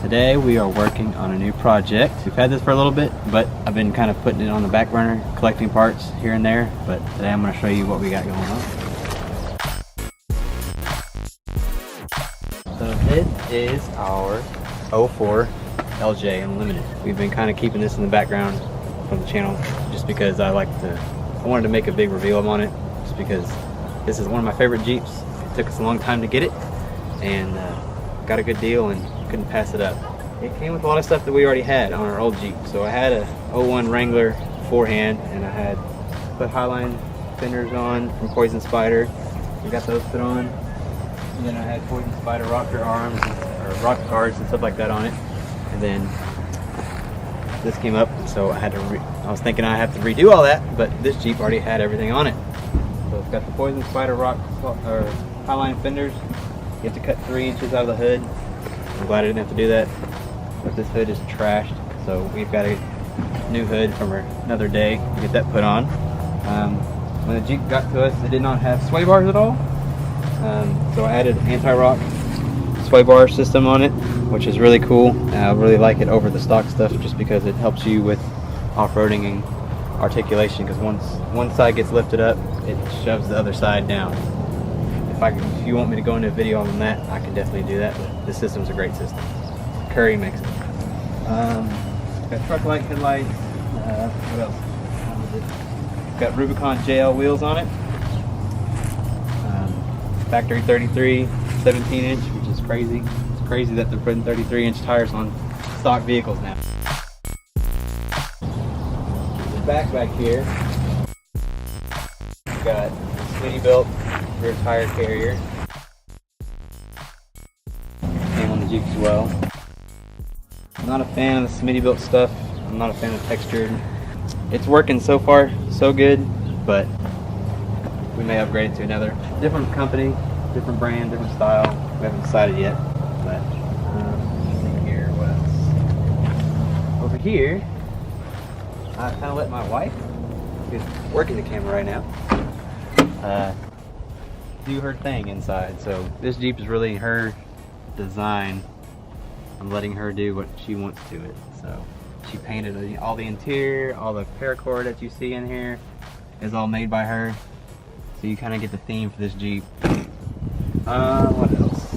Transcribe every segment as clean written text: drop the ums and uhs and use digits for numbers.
Today we are working on a new project. We've had this for a little bit, but I've been kind of putting it on the back burner, collecting parts here and there, but today I'm going to show you what we got going on. So this is our 04 LJ Unlimited. We've been kind of keeping this in the background from the channel just because I wanted to make a big reveal on it, just because this is one of my favorite Jeeps. It took us a long time to get it, and got a good deal and couldn't pass it up. It came with a lot of stuff that we already had on our old Jeep. So I had a 01 Wrangler forehand, and I had put Highline fenders on from Poison Spider. We got those put on, and then I had Poison Spider rocker arms or rock guards and stuff like that on it. And then this came up, so I was thinking I have to redo all that, but this Jeep already had everything on it. So it's got the Poison Spider rock or Highline fenders. You have to cut 3 inches out of the hood. I'm glad I didn't have to do that, but this hood is trashed, so we've got a new hood from another day to get that put on. When the Jeep got to us, it did not have sway bars at all, so I added anti-rock sway bar system on it, which is really cool. I really like it over the stock stuff just because it helps you with off-roading and articulation, because once one side gets lifted up, it shoves the other side down. If you want me to go into a video on that, I can definitely do that, but the system's a great system. Curry makes it. Got truck light headlights. What else? Got Rubicon JL wheels on it. Factory 33, 17-inch, which is crazy. It's crazy that they're putting 33-inch tires on stock vehicles now. The back here, we've got Smittybilt rear tire carrier. Came on the Jeep as well. I'm not a fan of the Smittybilt stuff. I'm not a fan of textured. It's working so far, so good, but we may upgrade it to another different company, different brand, different style. We haven't decided yet, but let's see here, what else? Over here, I kind of let my wife, who's working the camera right now, do her thing inside. So this Jeep is really her design. I'm letting her do what she wants to it. So she painted all the interior, all the paracord that you see in here is all made by her. So you kind of get the theme for this Jeep. What else?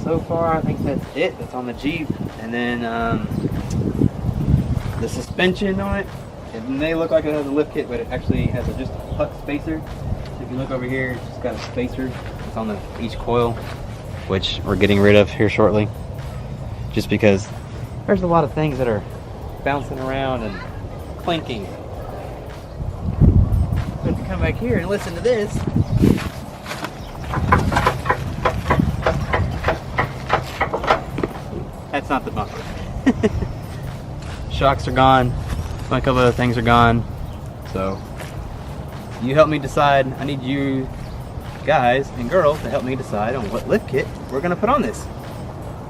So far I think that's it that's on the Jeep. And then the suspension on it, it may look like it has a lift kit, but it actually has just a puck spacer. So if you look over here, it's just got a spacer. It's on each coil, which we're getting rid of here shortly, just because there's a lot of things that are bouncing around and clinking. But if you come back here and listen to this, that's not the bumper. Shocks are gone. A couple other things are gone. So you help me decide. I need you guys and girls to help me decide on what lift kit we're going to put on this.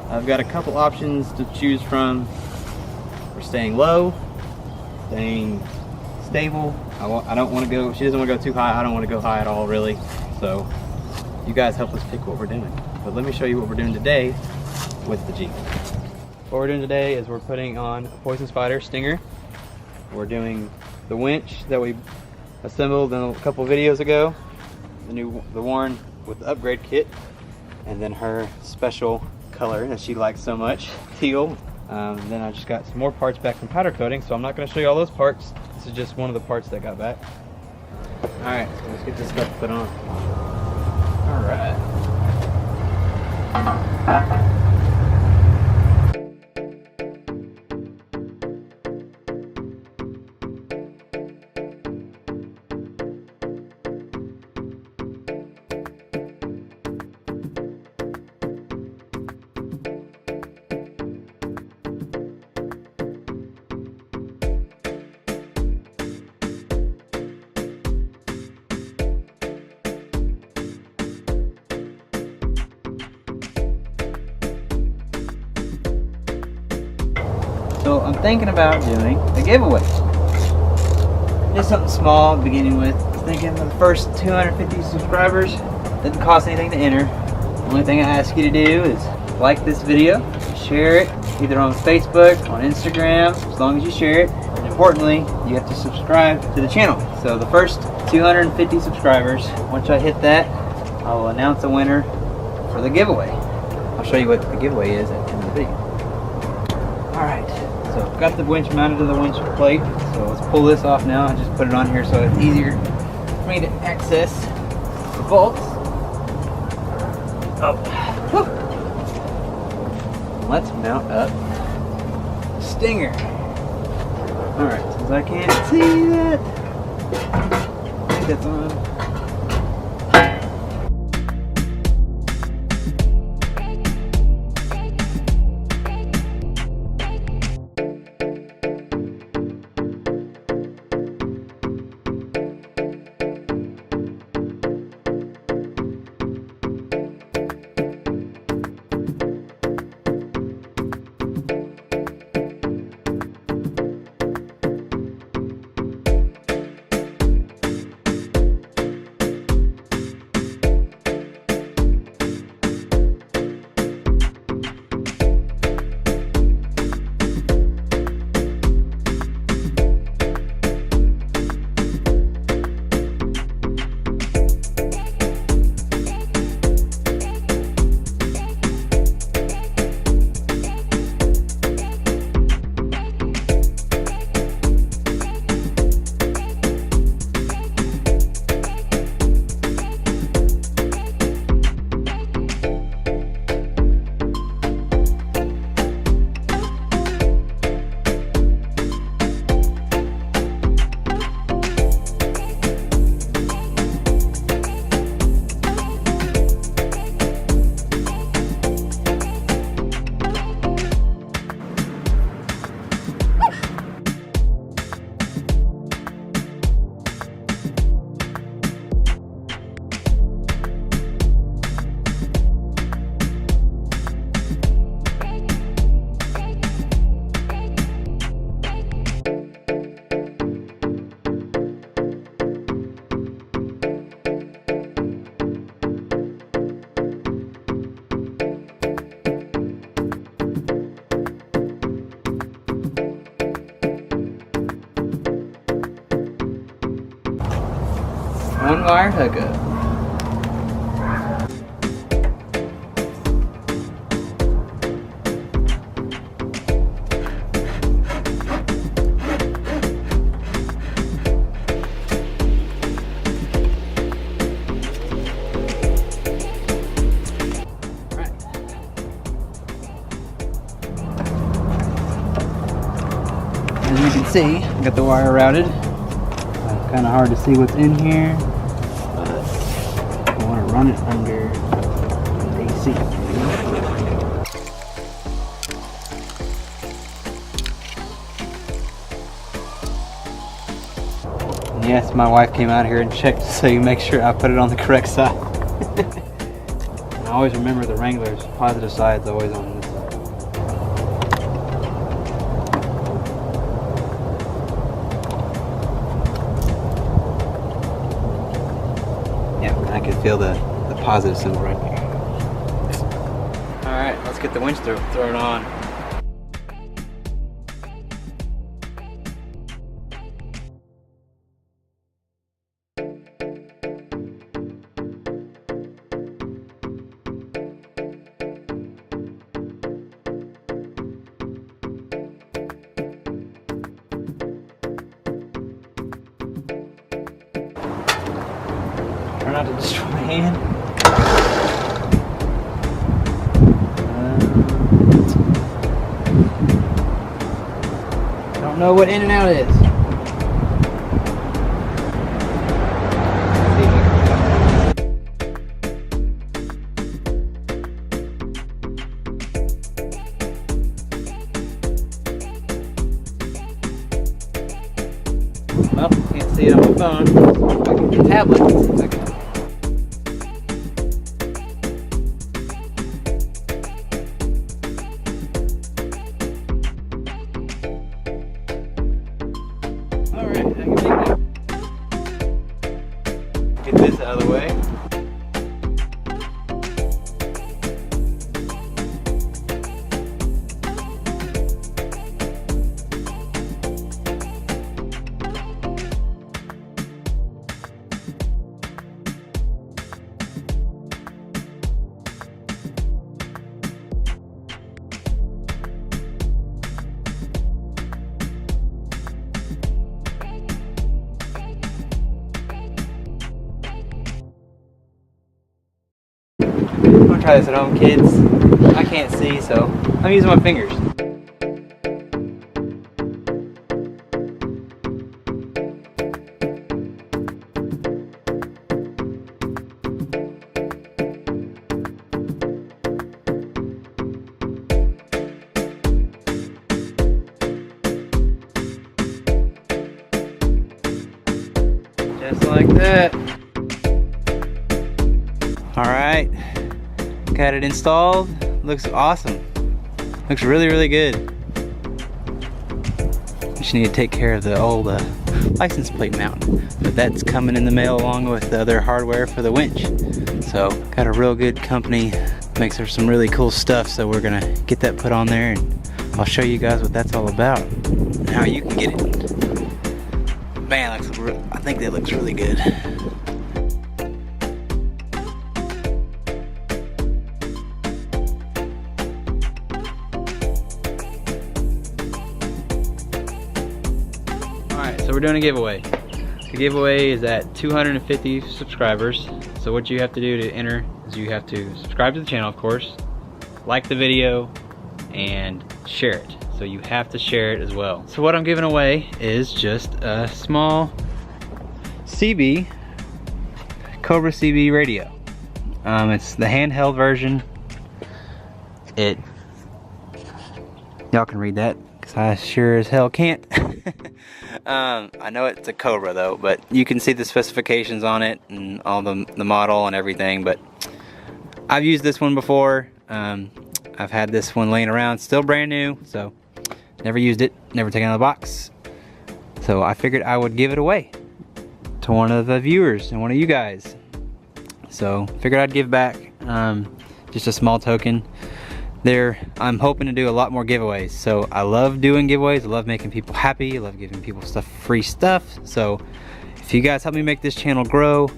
I've got a couple options to choose from. We're staying low, staying stable. I don't want to go, she doesn't want to go too high. I don't want to go high at all, really. So you guys help us pick what we're doing. But let me show you what we're doing today with the Jeep. What we're doing today is we're putting on a Poison Spider Stinger. We're doing the winch that we assembled in a couple videos ago. The one with the upgrade kit, and then her special color that she likes so much, teal. Then I just got some more parts back from powder coating, so I'm not going to show you all those parts. This is just one of the parts that got back. Alright, so let's get this stuff put on. Alright. So I'm thinking about doing a giveaway. Just something small beginning with. I was thinking for the first 250 subscribers, doesn't cost anything to enter. The only thing I ask you to do is like this video, share it either on Facebook, on Instagram, as long as you share it. And importantly, you have to subscribe to the channel. So the first 250 subscribers, once I hit that, I will announce a winner for the giveaway. I'll show you what the giveaway is at the end of the video. Alright, so I've got the winch mounted to the winch plate, so let's pull this off now and just put it on here so it's easier for me to access the bolts. Oh. Whew. Let's mount up the stinger. Alright, since I can't see that, I think that's on. One wire hookup. As you can see, I got the wire routed. Kind of hard to see what's in here, but I want to run it under the AC. And yes, my wife came out here and checked so you make sure I put it on the correct side. And I always remember the Wrangler's positive side's always on this side. I can feel the positive symbol right there. Alright, let's get the winch thrown on. Try not to destroy my hand. I don't know what in and out is. Well, can't see it on my phone. I can get a tablet. Alright, I can make that. Get this out of the way. I'm gonna try this at home, kids. I can't see, so I'm using my fingers. Just like that. Alright, got it installed. Looks awesome. Looks really, really good. Just need to take care of the old license plate mount, but that's coming in the mail along with the other hardware for the winch. So got a real good company, makes her some really cool stuff, so we're gonna get that put on there and I'll show you guys what that's all about and how you can get it. Man, I think that looks really good. Alright, so we're doing a giveaway. The giveaway is at 250 subscribers. So what you have to do to enter is you have to subscribe to the channel, of course, like the video, and share it. So you have to share it as well. So what I'm giving away is just a small CB, Cobra CB radio. It's the handheld version. Y'all can read that, because I sure as hell can't. I know it's a Cobra though, but you can see the specifications on it and all the model and everything, but I've used this one before. I've had this one laying around, still brand new, so never used it, never taken it out of the box. So I figured I would give it away to one of the viewers and one of you guys. So figured I'd give back, just a small token. I'm hoping to do a lot more giveaways. So I love doing giveaways, I love making people happy, I love giving people free stuff. So if you guys help me make this channel grow,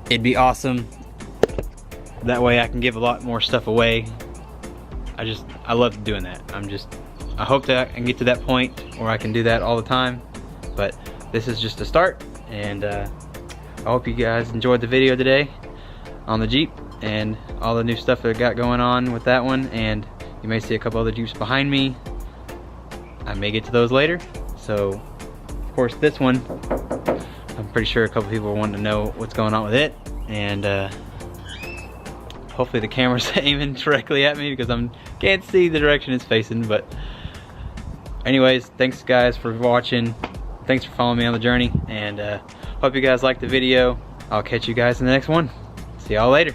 it'd be awesome. That way I can give a lot more stuff away. I love doing that. I hope that I can get to that point where I can do that all the time, but this is just a start, and I hope you guys enjoyed the video today on the Jeep and all the new stuff that I got going on with that one, and you may see a couple other Jeeps behind me. I may get to those later. So of course this one, I'm pretty sure a couple people want to know what's going on with it, and hopefully the camera's aiming directly at me because I can't see the direction it's facing. But anyways, thanks guys for watching. Thanks for following me on the journey, and hope you guys liked the video. I'll catch you guys in the next one. See y'all later.